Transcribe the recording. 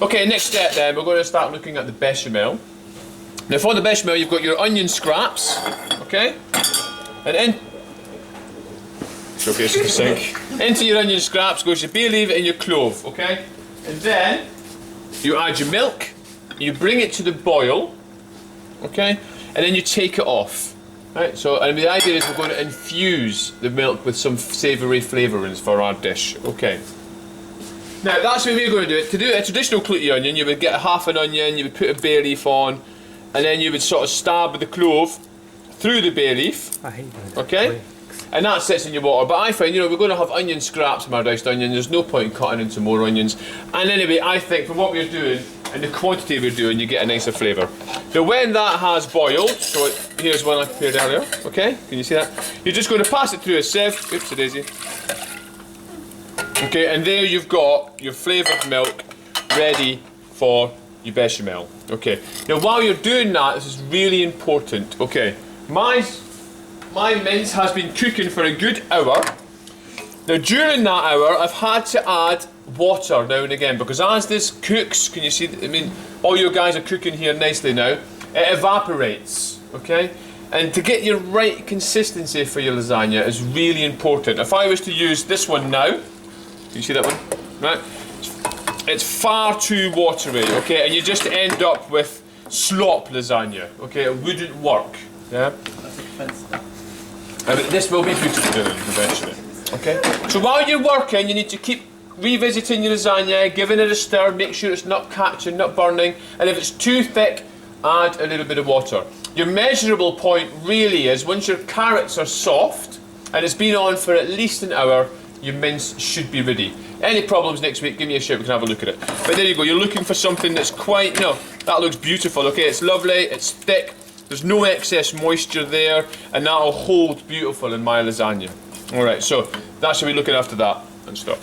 Okay, next step then, we're going to start looking at the bechamel. Now for the bechamel, you've got your onion scraps, okay? And in... Showcase the sink. Into your onion scraps goes your bay leaf and your clove, okay? And then you add your milk, you bring it to the boil, okay? And then you take it off. Right, so and the idea is we're going to infuse the milk with some savoury flavourings for our dish. Okay. Now that's the way we're going to do it. To do a traditional clouty onion, you would get half an onion, you would put a bay leaf on, and then you would sort of stab with the clove through the bay leaf. I hate that. Okay? And that sits in your water. But I find, you know, we're going to have onion scraps from our diced onion. There's no point in cutting into more onions. And anyway, I think for what we're doing and the quantity we're doing, you get a nicer flavour. Now when that has boiled, so here's one I prepared earlier, okay? Can you see that? You're just going to pass it through a sieve. Oops, a daisy. Okay, and there you've got your flavoured milk ready for your bechamel. Okay, now while you're doing that, this is really important. Okay, my mince has been cooking for a good hour. Now during that hour, I've had to add water now and again because as this cooks, can you see, I mean, all your guys are cooking here nicely now, it evaporates, okay? And to get your right consistency for your lasagna is really important. If I was to use this one now, can you see that one? Right? It's far too watery, okay? And you just end up with slop lasagna, okay? It wouldn't work, yeah? That's expensive. But this will be beautiful eventually, okay? So while you're working, you need to keep revisiting your lasagna, giving it a stir, make sure it's not catching, not burning, and if it's too thick, add a little bit of water. Your measurable point really is once your carrots are soft and it's been on for at least an hour, your mince should be ready. Any problems next week, give me a shout, we can have a look at it. But there you go, you're looking for something that's quite, no, that looks beautiful, okay? It's lovely, it's thick, there's no excess moisture there, and that'll hold beautiful in my lasagna. Alright, so that should be looking after that and stuff.